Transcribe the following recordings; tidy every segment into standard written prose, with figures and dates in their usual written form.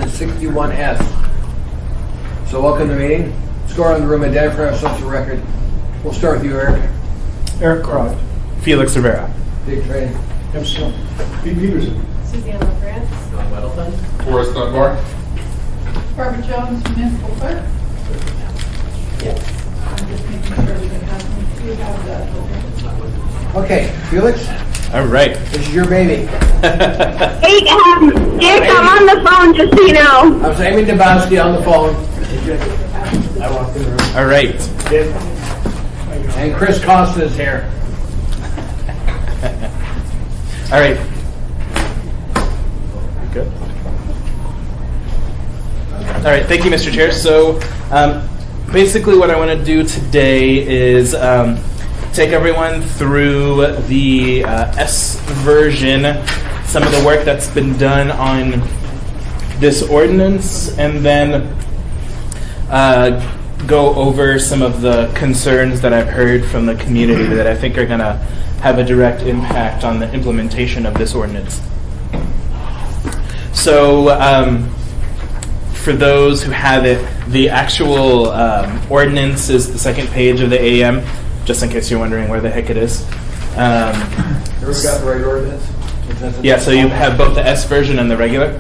61 and 61S. So welcome to the meeting. Score on the room, identify ourselves for record. We'll start with you, Eric. Eric Croft. Felix Rivera. Big Trey. Epstein. Pete Peterson. Susanna France. Don Weddleton. Forrest Dunbar. Barbara Jones, municipal clerk. Yes. I'm just making sure we can have the. Okay, Felix, All right. this is your baby. Hey, Dick, I'm on the phone, just so you know. I was Amy Dabowski on the phone. I walked in the room. All right. And Chris Costa is here. All right. Good. All right. Thank you, Mr. Chair. So, basically, what I want to do today is take everyone through the S version, some of the work that's been done on this ordinance, and then go over some of the concerns that I've heard from the community that I think are going to have a direct impact on the implementation of this ordinance. So, for those who have it, the actual ordinance is the second page of the AM, just in case you're wondering where the heck it is. Have we got the right ordinance? Yeah, so you have both the S version and the regular.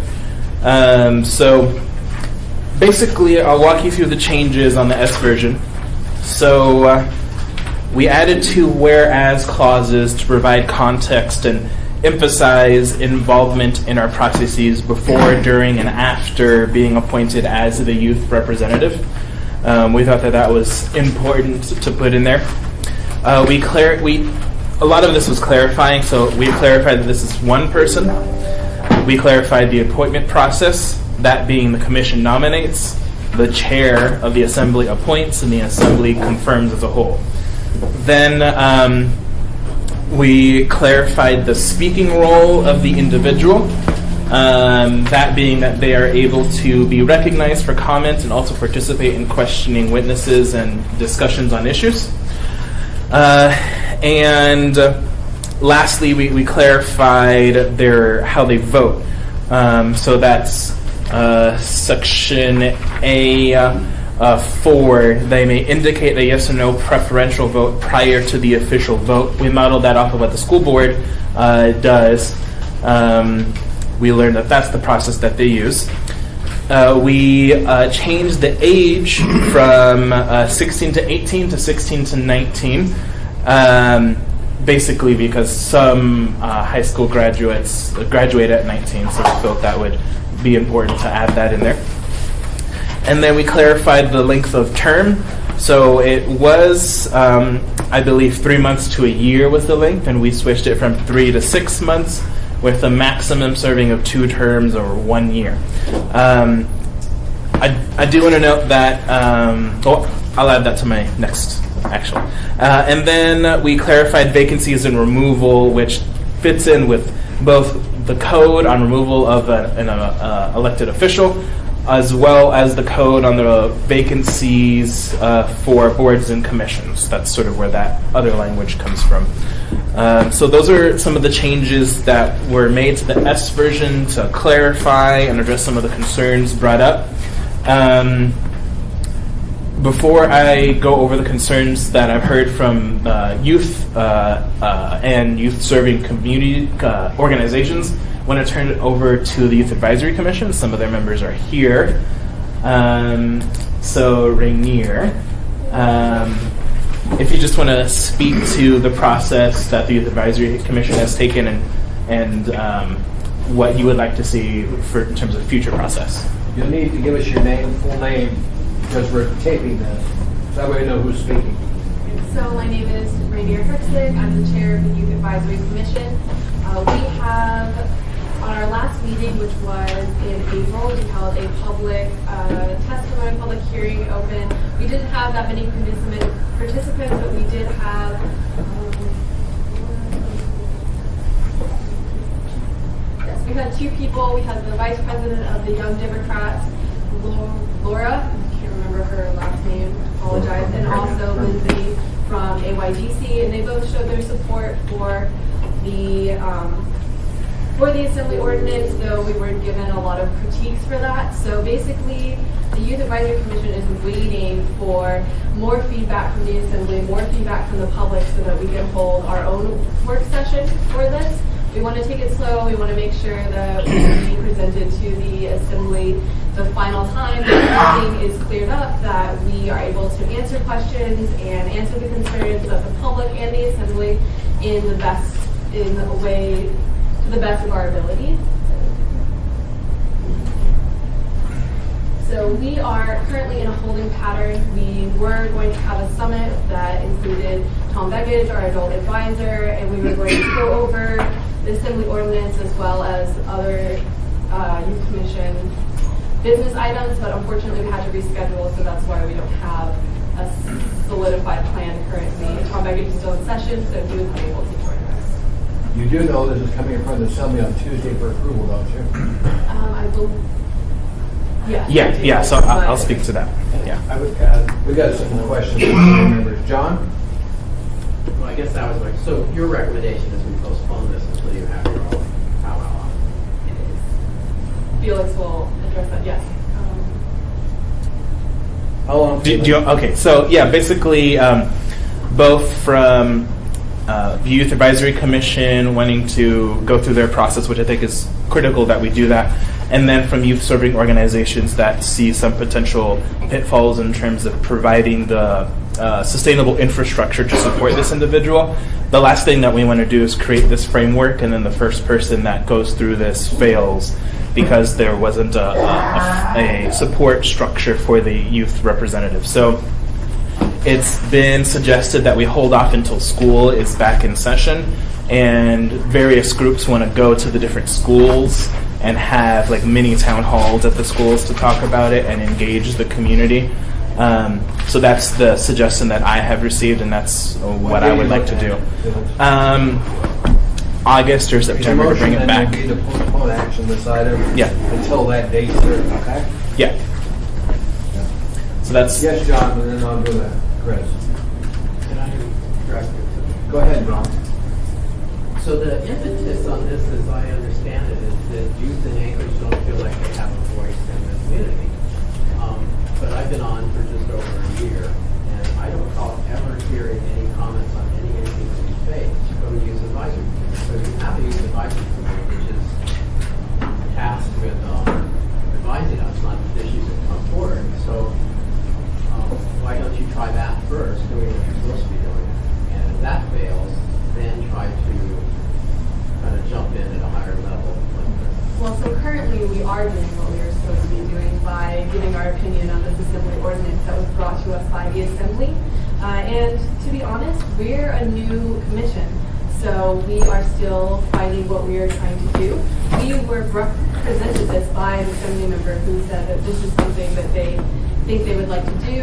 So basically, I'll walk you through the changes on the S version. So we added 2 whereas clauses to provide context and emphasize involvement in our processes before, during, and after being appointed as the youth representative. We thought that that was important to put in there. A lot of this was clarifying, so we clarified that this is one person. We clarified the appointment process, that being the commission nominates, the chair of the assembly appoints, and the assembly confirms as a whole. Then we clarified the speaking role of the individual, that being that they are able to be recognized for comment and also participate in questioning witnesses and discussions on issues. And lastly, we clarified how they vote. So that's section A4. They may indicate a yes or no preferential vote prior to the official vote. We modeled that off of what the school board does. We learned that that's the process that they use. We changed the age from 16 to 18 to 16 to 19, basically because some high school graduates graduate at 19, so we felt that would be important to add that in there. And then we clarified the length of term. So it was, I believe, 3 months to a year was the length, and we switched it from 3 to 6 months with a maximum serving of 2 terms or 1 year. I do want to note that, I'll add that to my next, actually. And then we clarified vacancies and removal, which fits in with both the code on removal of an elected official, as well as the code on the vacancies for boards and commissions. That's sort of where that other language comes from. So those are some of the changes that were made to the S version to clarify and address some of the concerns brought up. Before I go over the concerns that I've heard from youth and youth-serving community organizations, I want to turn it over to the Youth Advisory Commission. Some of their members are here. So, Rainier, if you just want to speak to the process that the Youth Advisory Commission has taken and what you would like to see in terms of future process. You'll need to give us your full name, because we're taping this, so that way we know who's speaking. So my name is Rainier Hertzig. I'm the chair of the Youth Advisory Commission. We have, on our last meeting, which was in April, we held a public testimony, public hearing open. We didn't have that many participants, but we did have we had 2 people. We had the vice president of the Young Democrats, Laura, I can't remember her last name, apologize, and also Lindsay from AYDC, and they both showed their support for the For the assembly ordinance, though, we were given a lot of critiques for that. So basically, the Youth Advisory Commission is waiting for more feedback from the assembly, more feedback from the public so that we can hold our own work session for this. We want to take it slow. We want to make sure that we presented to the assembly the final time that everything is cleared up, that we are able to answer questions and answer the concerns of the public and the assembly in a way to the best of our ability. So we are currently in a holding pattern. We were going to have a summit that included Tom Beggage, our adult advisor, and we were going to go over the assembly ordinance as well as other youth commission business items, but unfortunately we had to reschedule, so that's why we don't have a solidified plan currently. Tom Beggage is still in session, so he was unable to join us. You do know this is coming in front of the assembly on Tuesday for approval, don't you? I believe. Yes. Yeah. So I'll speak to that. Yeah. I would add, We got some questions from the members. John? Well, I guess that was like, so your recommendation is we postpone this until you have your own powwow on. Felix will address that, yes. How long? Okay, so yeah, basically, both from the Youth Advisory Commission wanting to go through their process, which I think is critical that we do that, and then from youth-serving organizations that see some potential pitfalls in terms of providing the sustainable infrastructure to support this individual. The last thing that we want to do is create this framework, and then the first person that goes through this fails because there wasn't a support structure for the youth representative. So it's been suggested that we hold off until school is back in session, and various groups want to go to the different schools and have like mini town halls at the schools to talk about it and engage the community. So that's the suggestion that I have received, and that's what I would like to do. August or September to bring it back. Your motion then would be to postpone action this item until that date certain, okay? Yeah. So that's Yes, John, and then I'll do that. Chris? Can I direct you to? Go ahead, Ron. So the impetus on this, as I understand it, is that youth in Anchorage don't feel like they have a voice in the community. But I've been on for just over a year, and I don't recall ever hearing any comments on anything that we face from the youth advisory committee. So we have a youth advisory committee, which is tasked with advising us on issues that come forward. So why don't you try that first, doing what you're supposed to be doing? And if that fails, then try to kind of jump in at a higher level. Well, so currently we are doing what we are supposed to be doing by giving our opinion on this assembly ordinance that was brought to us by the assembly. And to be honest, we're a new commission, so we are still finding what we are trying to do. We were presented this by an assembly member who said that this is something that they think they would like to do,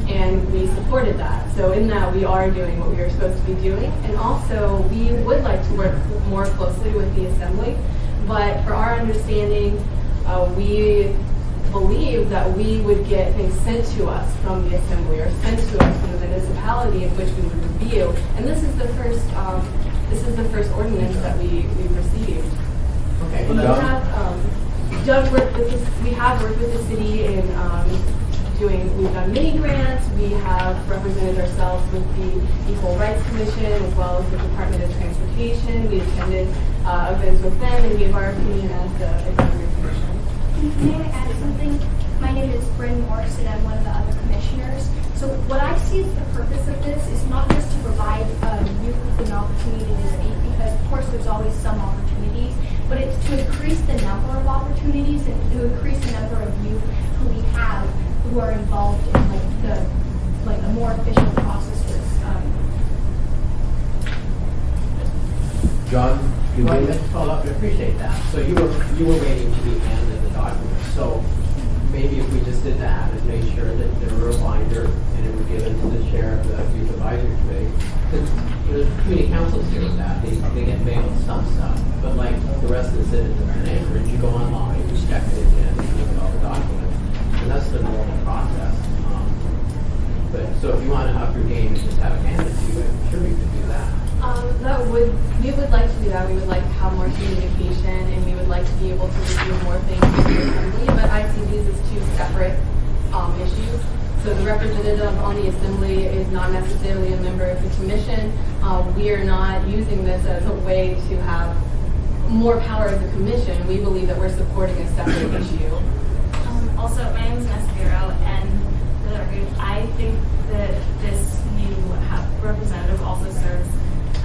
and we supported that. So in that, we are doing what we are supposed to be doing, and also we would like to work more closely with the assembly. But for our understanding, we believe that we would get things sent to us from the assembly or sent to us from the municipality in which we would review. And this is the first ordinance that we've received. Okay. We have worked with the city in we've done mini grants. We have represented ourselves with the Equal Rights Commission as well as the Department of Transportation. We attended events with them and gave our opinion as the advisory commission. May I add something? My name is Bryn Morris, and I'm one of the other commissioners. So what I see as the purpose of this is not just to provide youth with an opportunity to speak, because of course there's always some opportunities, but it's to increase the number of opportunities and to increase the number of youth who we have who are involved in a more efficient processes. John? You Well, need it? I appreciate that. So you were waiting to the end of the document. So maybe if we just did that and made sure that there were a binder and it was given to the chair of the youth advisory committee, because the community councils deal with that. They get mailed some stuff, but like the rest of the citizens in Anchorage, you go online, you check it in, and you look at all the documents, and that's the normal process. But so if you want to up your game and just have it handed to you, I'm sure we could do that. We would like to do that. We would like to have more communication separate issues. So the representative on the assembly is not necessarily a member of the commission. We are not using this as a way to have more power as a commission. We believe that we're supporting a separate issue. Also, my name is Mascaro, and I think that this new representative also serves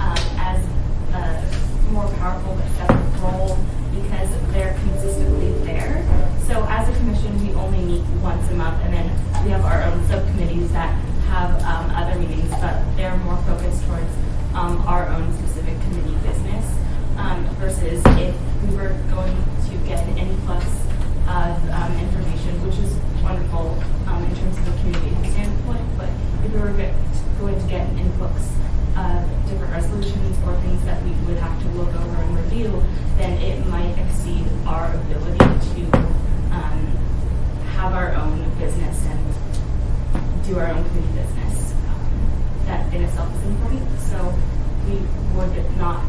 as a more powerful but separate role because they're consistently there. So as a commission, we only meet once a month, and then we have our own subcommittees that have other meetings, but they're more focused towards our own specific committee business versus if we were going to get an influx of information, which is wonderful in terms of the community standpoint, but if we were going to get an influx of different resolutions or things that we would have to look over and review, then it might exceed our ability to have our own business and do our own community business. That in itself is important. So we would not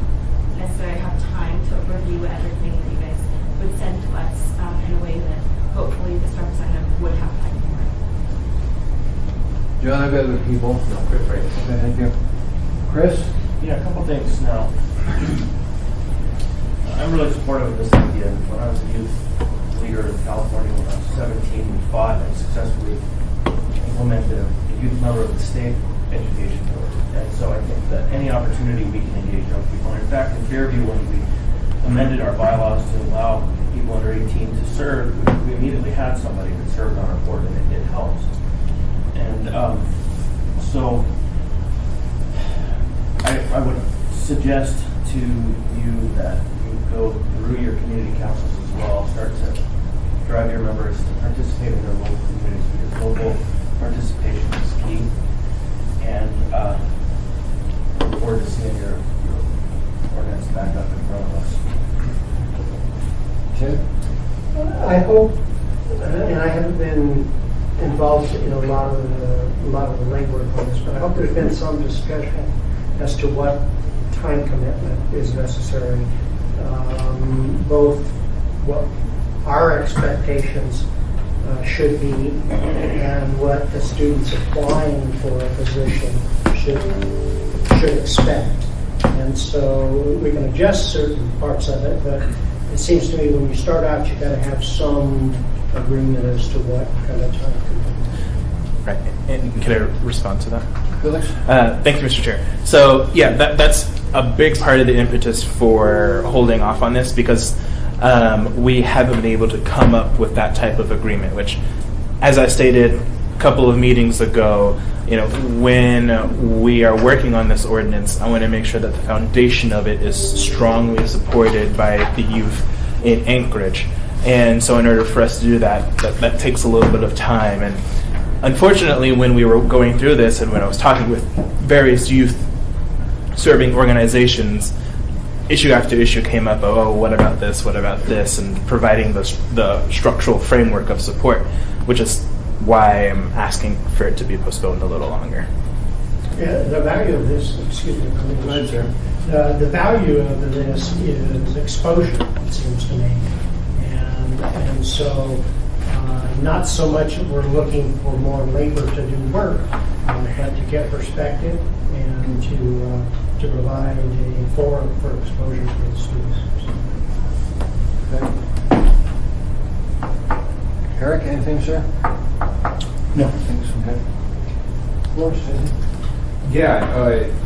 necessarily have time to review everything that you guys would send to us in a way that hopefully this representative would have time for. John, I've got other people. No, Chris, right. Okay, thank you. Chris? Yeah, a couple things now. I'm really supportive of this idea. When I was a youth leader in California when I was 17, we fought and successfully implemented a youth member of the state education board. And so I think that any opportunity we can engage young people, and in fact, in Fairview, when we amended our bylaws to allow people under 18 to serve, we immediately had somebody that served on our board, and it helps. And so I would suggest to you that you go through your community councils as well, start to drive your members to participate in their local communities, because local participation is key. And look forward to seeing your ordinance back up in front of us. Tim? I hope, and I haven't been involved in a lot of the legwork on this, but I hope there's been some discussion as to what time commitment is necessary, both what our expectations should be and what the students applying for a position should expect. And so we can adjust certain parts of it, but it seems to me when you start out, you've got to have some agreement as to what kind of time commitment. Right. And can I respond to that? Felix? Thank you, Mr. Chair. So, yeah, that's a big part of the impetus for holding off on this, because we haven't been able to come up with that type of agreement, which, as I stated a couple of meetings ago, when we are working on this ordinance, I want to make sure that the foundation of it is strongly supported by the youth in Anchorage. And so in order for us to do that takes a little bit of time. And unfortunately, when we were going through this and when I was talking with various youth serving organizations, issue after issue came up of, oh, what about this, and providing the structural framework of support, which is why I'm asking for it to be postponed a little longer. Yeah, the value of this, excuse me, the value of this is exposure, it seems to me. And so not so much that we're looking for more labor to do work, but to get perspective and to provide a forum for exposure for the students. Okay. Eric, anything, sir? No. Thanks. Okay. Flores, anything? Yeah,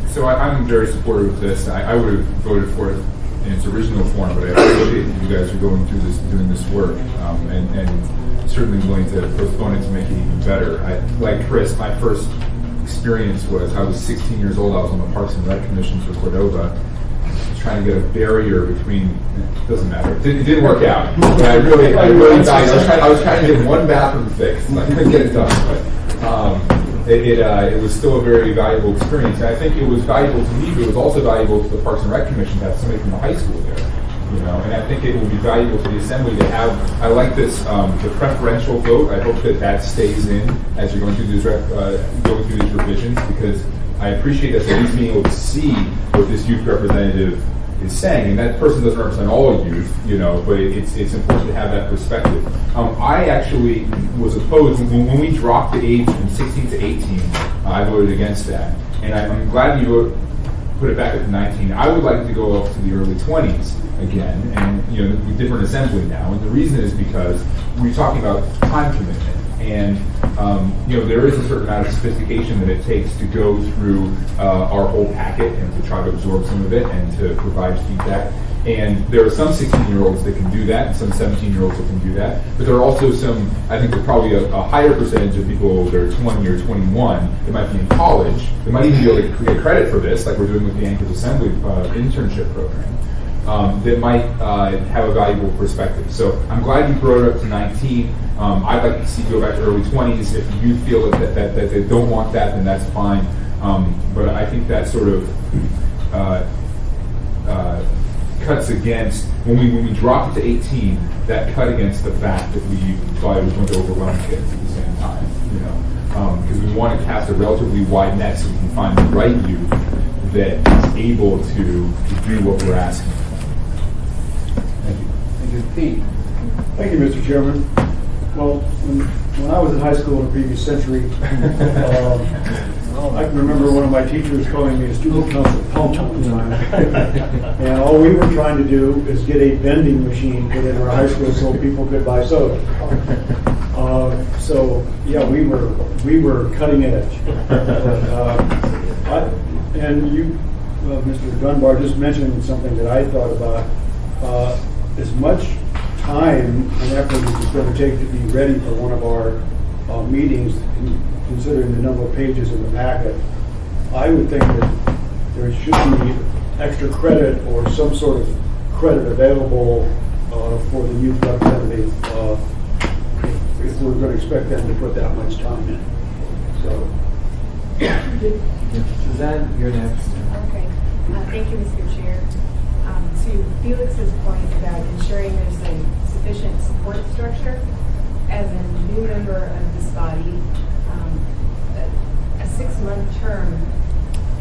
so I'm very supportive of this. I would have voted for it in its original form, but I appreciate that you guys are going through this, doing this work, and certainly willing to postpone it to make it even better. Like Chris, my first experience was I was 16 years old. I was on the Parks and Rec Commission for Cordova, trying to get a barrier between. It doesn't matter. It didn't work out. But I really died. I was trying to get one bathroom fixed. I couldn't get it done. But it was still a very valuable experience. And I think it was valuable to me, but it was also valuable to the Parks and Rec Commission to have somebody from the high school there. And I think it will be valuable to the Assembly to have. I like this the preferential vote. I hope that stays in as you're going through these revisions, because I appreciate us at least being able to see what this youth representative is saying, and that person doesn't represent all youth, but it's important to have that perspective. I actually was opposed when we dropped the age from 16 to 18. I voted against that, and I'm glad you put it back at 19. I would like to go up to the early 20s again, and with different assembly now. And the reason is because we're talking about time commitment, and there is a certain amount of sophistication that it takes to go through our whole packet and to try to absorb some of it and to provide feedback. And there are some 16-year-olds that can do that, and some 17-year-olds that can do that. But there are also some, I think there's probably a higher percentage of people that are 20 or 21 that might be in college, that might even be able to get credit for this, like we're doing with the Anchorage Assembly internship program, that might have a valuable perspective. So I'm glad you brought it up to 19. I'd like to see you go back to early 20s. If you feel that they don't want that, then that's fine. But I think that sort of cuts against, when we dropped it to 18, that cut against the fact that we thought it was going to overwhelm kids at the same time, because we want to cast a relatively wide net so we can find the right youth that is able to do what we're asking for. Thank you. Thank you. Pete. Thank you, Mr. Chairman. Well, when I was in high school in the previous century, I can remember one of my teachers calling me a student council punk one time. And all we were trying to do is get a vending machine put in our high school so people could buy soda. So yeah, we were cutting edge. And you, Mr. Dunbar, just mentioned something that I thought about. As much time and effort as it's going to take to be ready for one of our meetings, considering the number of pages in the packet, I would think that there should be extra credit or some sort of credit available for the youth representative if we're going to expect them to put that much time in. So, Suzanne, you're next. Okay. Thank you, Mr. Chair. To Felix's point about ensuring there's a sufficient support structure, as a new member of this body, a 6-month term,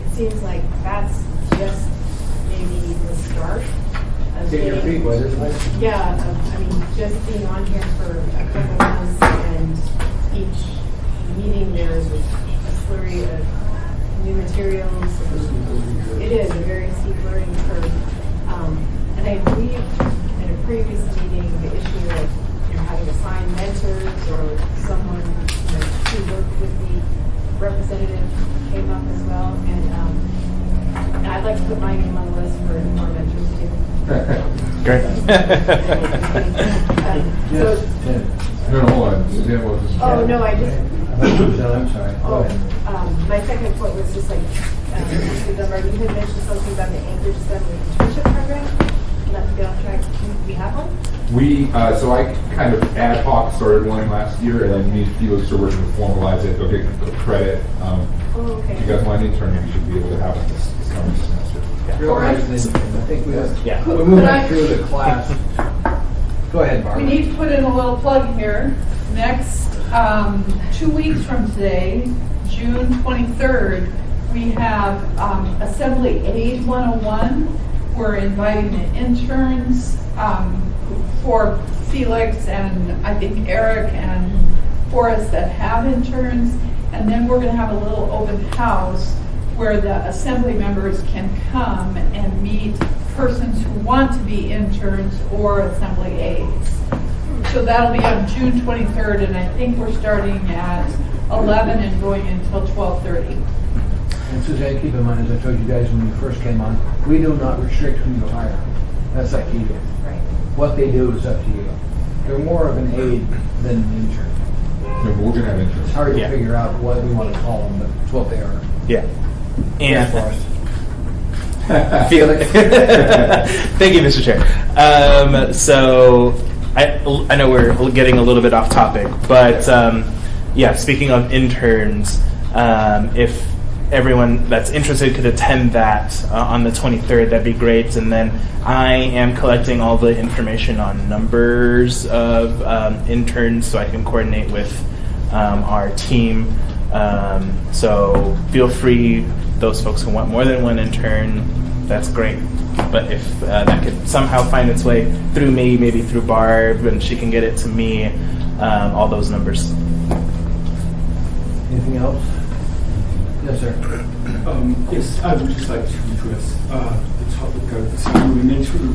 it seems like that's just maybe the start of Get your feet wet, isn't it? yeah, I mean, just being on here for a couple months and each meeting there's a slurry of new materials. It is a very steep learning curve. And I believe in a previous meeting, the issue of having assigned mentors or someone to work with the representative came up as well. And I'd like to put my name on the list for more mentors too. Great. No, hold on. Suzanne, what was this? Oh, no, I just... I'm sorry. Oh, my second point was just like, Mr. Dunbar, you had mentioned something about the Anchorage Assembly internship program. Not to be off track, we have one? We, so I kind of ad hoc started one last year, and then me and Felix are working to formalize it. They'll get credit. Okay. If you guys want an intern, we should be able to have it this coming semester. I think we have. Yeah. We're moving through the class. Go ahead, Barbara. We need to put in a little plug here. Next, 2 weeks from today, June 23rd, we have Assembly Aid 101. We're inviting the interns for Felix and I think Eric and Forrest that have interns. And then we're going to have a little open house where the assembly members can come and meet persons who want to be interns or assembly aides. So that'll be on June 23rd, and I think we're starting at 11 and going until 12:30. And Suzanne, keep in mind, as I told you guys when you first came on, we do not restrict who you hire. That's up to you. Right. What they do is up to you. They're more of an aid than an intern. No, but we're going to have interns. It's hard to Yeah. figure out what we want to call them, but it's what they are. Yeah. Yes, And Forrest. Felix. Thank you, Mr. Chair. So I know we're getting a little bit off topic, but yeah, speaking of interns, if everyone that's interested could attend that on the 23rd, that'd be great. And then I am collecting all the information on numbers of interns so I can coordinate with our team. So feel free, those folks who want more than one intern, that's great. But if that could somehow find its way through me, maybe through Barb, and she can get it to me, all those numbers. Anything else? Yes, sir. Yes, I would just like to address the topic of the supplementary to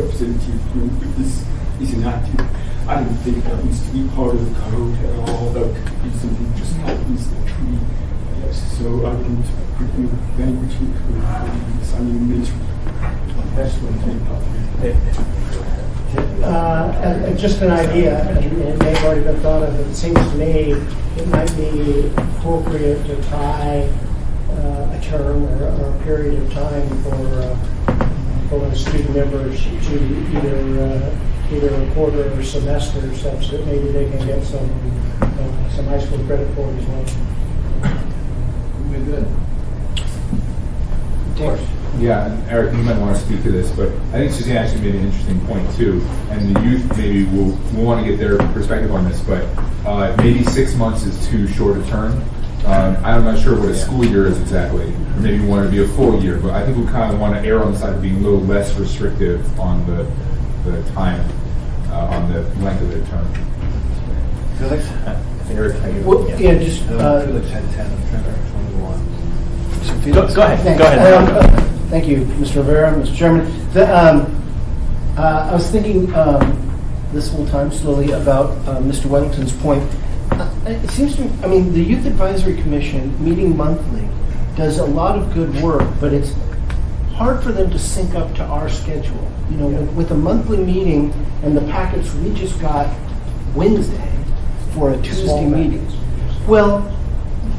representative group is inactive. I don't think that needs to be part of the code at all. That could be something just happens the tree. Yes, so I can put in language in code for supplementary. That's one thing. Just an idea, and it may have already been thought of, it seems to me it might be appropriate to tie a term or a period of time for the student members to either a quarter or semester, such that maybe they can get some high school credit for it as well. We're good. Of course. Yeah, and Eric, you might want to speak to this, but I think Suzanne actually made an interesting point too, and the youth maybe will want to get their perspective on this, but maybe 6 months is too short a term. I'm not sure what a school year is exactly, or maybe we want it to be a full year, but I think we kind of want to err on the side of being a little less restrictive on the time, on the length of the term. Felix? Eric, how you? Well, yeah, just Felix had 10, I'm trying to 21. Go ahead. Thanks. Go ahead. Thank you, Mr. Rivera, Mr. Chairman. I was thinking this whole time slowly about Mr. Wellington's point. It seems to me, I mean, the Youth Advisory Commission meeting monthly does a lot of good work, but it's hard for them to sync up to our schedule. You know, with a monthly meeting and the packets we just got Wednesday for a Tuesday meeting. Well,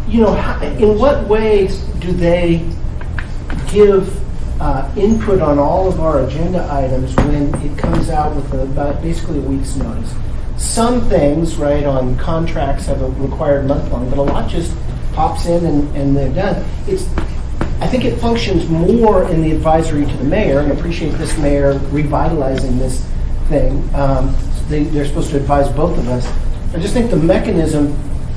you know, in what ways do they give input on all of our agenda items when it comes out with about basically a week's notice? Some things, right, on contracts have a required month long, but a lot just pops in and they're done. I think it functions more in the advisory to the mayor, and appreciate this mayor revitalizing this thing. They're supposed to advise both of us. I just think the mechanism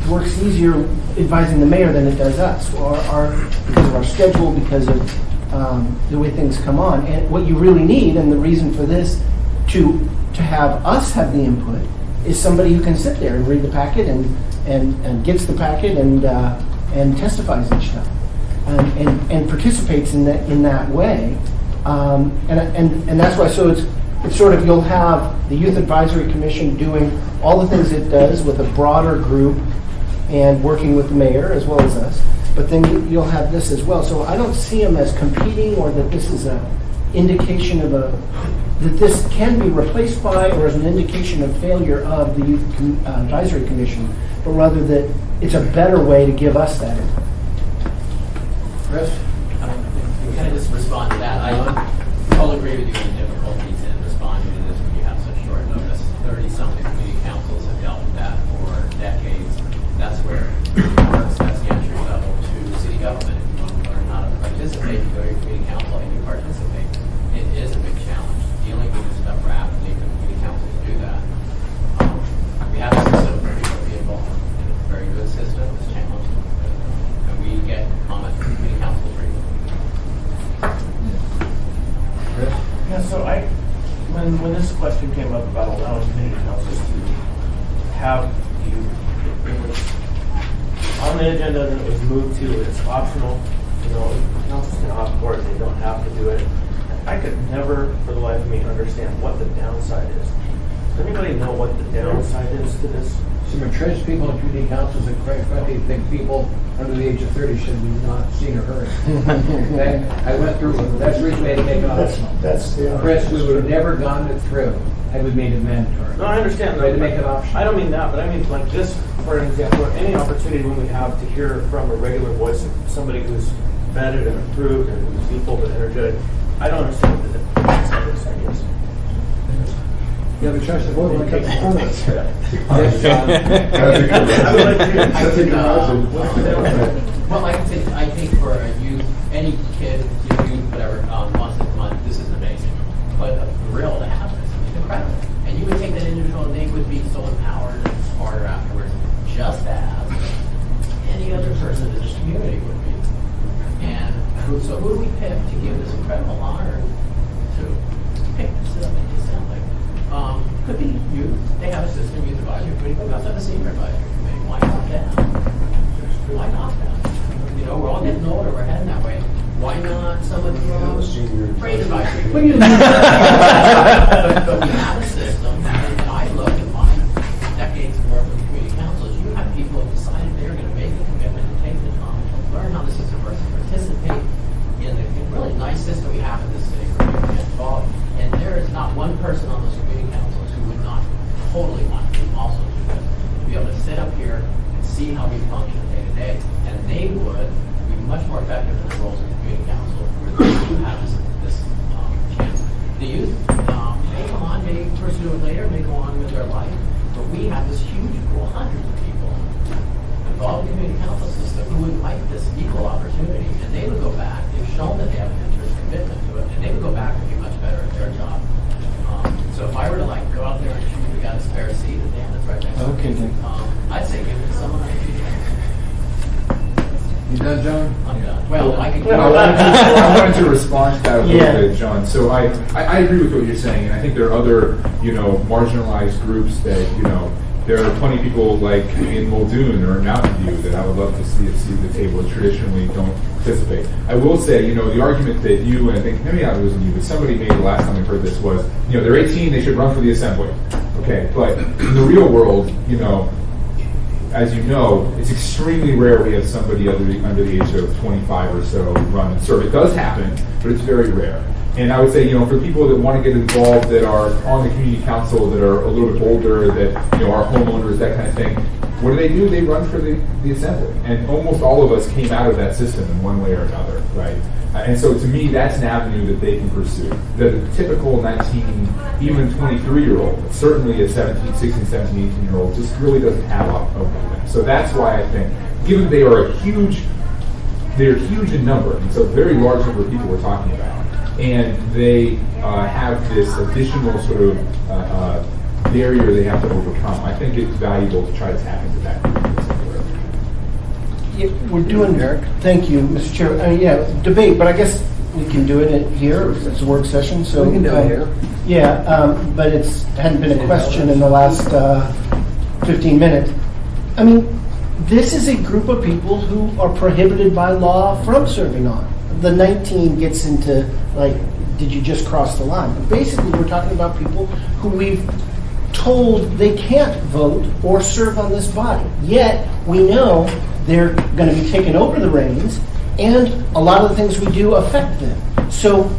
works easier advising the mayor than it does us, because of our schedule, because of the way things come on. And what you really need, and the reason for this, to have us have the input, is somebody who can sit there and read the packet and gets the packet and testifies each time and participates in that way. And that's why. So it's sort of, you'll have the Youth Advisory Commission doing all the things it does with a broader group and working with the mayor as well as us. But then you'll have this as well. So I don't see them as competing, or that this is an indication of that this can be replaced by, or as an indication of failure of the Youth Advisory Commission, but rather that it's a better way to give us that input. Chris? Can I just respond to that? I totally agree with you on the difficulties in responding to this when you have such short notice. 30-something community councils have dealt with that for decades. That's where it works. That's the entry level to city government. If you want to learn how to participate, you go to your community council and you participate. It is a big challenge. Dealing with this stuff rapidly, the community councils do that. We have a system for people to be involved. It's a very good system. It's challenging. And we get comments from community councils frequently. Yeah, so when this question came up about allowing community councils to have it was on the agenda and it was moved to, it's optional, you know, councils can opt for it, they don't have to do it. I could never, for the life of me, understand what the downside is. Does anybody know what the downside is to this? Some entrenched people in community councils that quite frankly think people under the age of 30 should be not seen or heard. Okay? I went through it. That's the reason they make it optional. That's Chris, we would have never gone it through had we made it mandatory. No, I understand We had that. to make it optional. I don't mean that, but I mean like this, for an example, or any opportunity when we have to hear from a regular voice of somebody who's vetted and approved and who's youthful and energetic. I don't understand what the downside is, I guess. You have a choice to vote when it comes to permits. Well, I think for a youth, any kid, youth, whatever, once this month, this is amazing. But a thrill to have this, it's incredible. And you would take that individual and they would be so empowered and smarter afterwards, just as any other person in this community would be. And so who do we pick to give this incredible honor? advisory committee. Why not that? Why not that? You know, we're all getting older, we're heading that way. Why not someone from freight advisory committee? But we have a system, and I look at my decades of work with community councils, you have people who decided they're going to make a commitment to take the time to learn how the system works, to participate in the really nice system we have in this city for people to get involved. And there is not one person on those community councils who would not totally want to also do this, to be able to sit up here and see how we function day to day. And they would be much more effective in their roles in the community council where they do have this chance. The youth may come on, may pursue it later, may go on with their life, but we have this huge pool, hundreds of people involved in the community council system who would like this equal opportunity, and they would go back. They've shown that they have an interest, commitment to it, and they would go back and be much better at their job. So if I were to go out there and shoot, we got a spare seat, and Dan, that's right next to me. I'd say give it to someone on the community council. You done, John? I'm done. Well, I could. I wanted to respond to that a little bit, John. So I agree with what you're saying, and I think there are other, marginalized groups that, there are plenty of people like in Muldoon or in Mountain View that I would love to see at the table that traditionally don't participate. I will say, the argument that you, and I think maybe it wasn't you, but somebody made the last time I heard this was, they're 18, they should run for the assembly. Okay, but in the real world, as you know, it's extremely rare we have somebody under the age of 25 or so run and serve. It does happen, but it's very rare. And I would say, for people that want to get involved, that are on the community council, that are a little bit older, that are homeowners, that kind of thing, what do? They run for the assembly. And almost all of us came out of that system in one way or another, right? And so to me, that's an avenue that they can pursue. The typical 19, even 23-year-old, certainly a 17, 16, 17, 18-year-old, just really doesn't have a movement. So that's why I think, given they're huge in number, and so a very large number of people we're talking about, and they have this additional sort of barrier they have to overcome, I think it's valuable to try to tap into that. Yeah, we're doing, thank you, Mr. Chair. Debate, but I guess we can do it here. It's a work session, so we can do it here. Yeah, but it hadn't been a question in the last 15 minutes. I mean, this is a group of people who are prohibited by law from serving on. The 19 gets into, did you just cross the line? But basically, we're talking about people who we've told they can't vote or serve on this body. Yet, we know they're going to be taking over the reins, and a lot of the things we do affect them. So,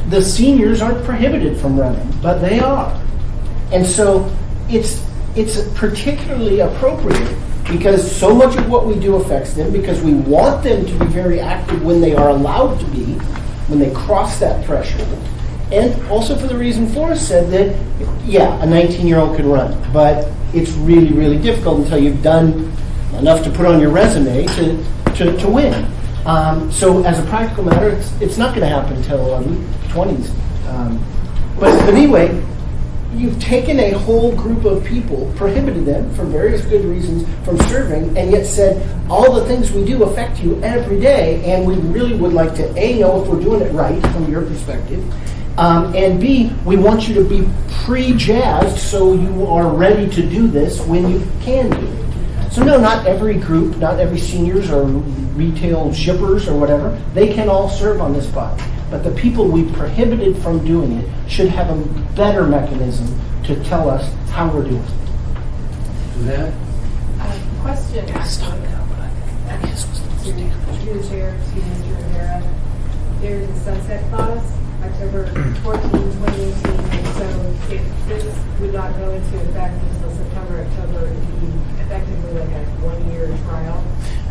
the seniors aren't prohibited from running, but they are. And so, it's particularly appropriate because so much of what we do affects them, because we want them to be very active when they are allowed to be, when they cross that threshold. And also for the reason Forrest said that, a 19-year-old can run, but it's really, really difficult until you've done enough to put on your resume to win. So as a practical matter, it's not going to happen until 20s. But anyway, you've taken a whole group of people, prohibited them for various good reasons from serving, and yet said all the things we do affect you every day, and we really would like to A, know if we're doing it right from your perspective, and B, we want you to be pre-jazzed so you are ready to do this when you can do it. So no, not every group, not every seniors or retail shippers or whatever, they can all serve on this body. But the people we prohibited from doing it should have a better mechanism to tell us how we're doing it. Suzanne? Question. To the chair, to Mr. Rivera. There's a sunset clause, October 14, 2018. And so if this would not go into effect until September, October, it would be effectively like a 1-year trial.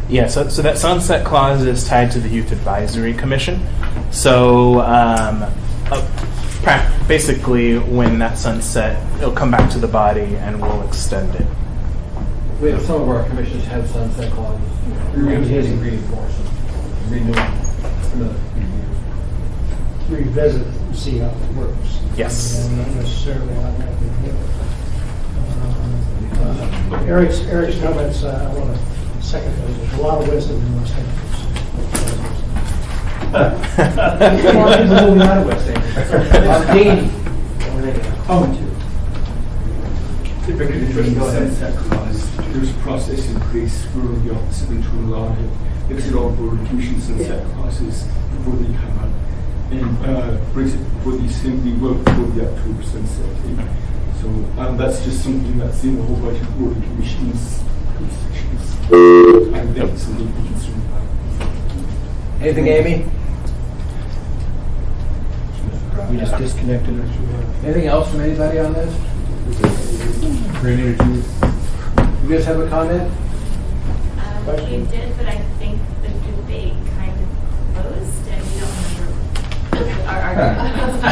Yeah, so that sunset clause is tied to the Youth Advisory Commission. So basically, when that sunset, it'll come back to the body and we'll extend it. We have some of our commissions have sunset clauses. Maintaining reinforcement, renewing another few years. Revisit it and see how it works. Yes. Not necessarily automatically do it. Eric's comments, I want to second those. There's a lot of wisdom in those things. Moving out of West End. Dean. If I could address the sunset clause, there's a process in place for the Office of Internal Audit. Looks at all board and commission sunset clauses before they come up and brings it before the assembly vote before the October sunset date. So that's just something that's in a whole bunch of board and commissions jurisdictions. I think it's something to be concerned about. Anything, Amy? You just disconnected her. Anything else from anybody on this? You guys have a comment? We did, but I think the debate kind of closed, and we don't remember our argument.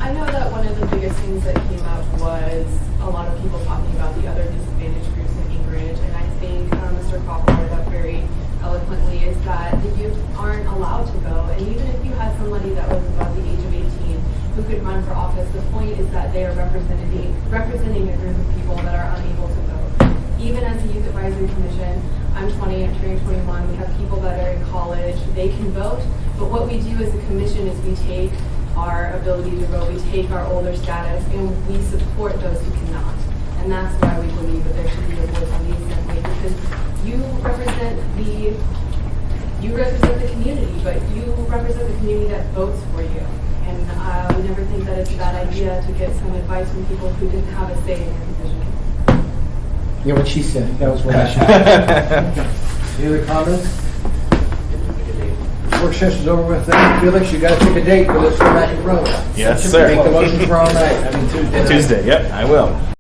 I know that one of the biggest things that came up was a lot of people talking about the other disadvantaged groups in Anchorage, and I think Mr. Kopp brought it up very eloquently, is that the youth aren't allowed to go, and even if you had somebody that was above the age of 18 who could run for office, the point is that they are representing a group of people that are unable to vote. Even as a Youth Advisory Commission, I'm 20, I'm turning 21, we have people that are in college, they can vote, but what we do as a commission is we take our ability to vote, we take our older status, and we support those who cannot. And that's why we believe that there should be a voice on the assembly, because you represent the community, but you represent the community that votes for you. And we never think that it's a bad idea to get some advice from people who didn't have a say in their position. Yeah, what she said. That was what I said. Any other comments? Work session's over with. Felix, you got to pick a date for this to go back in front. Yes, sir. Make the motion tomorrow night. I mean Tuesday. Tuesday, yep, I will.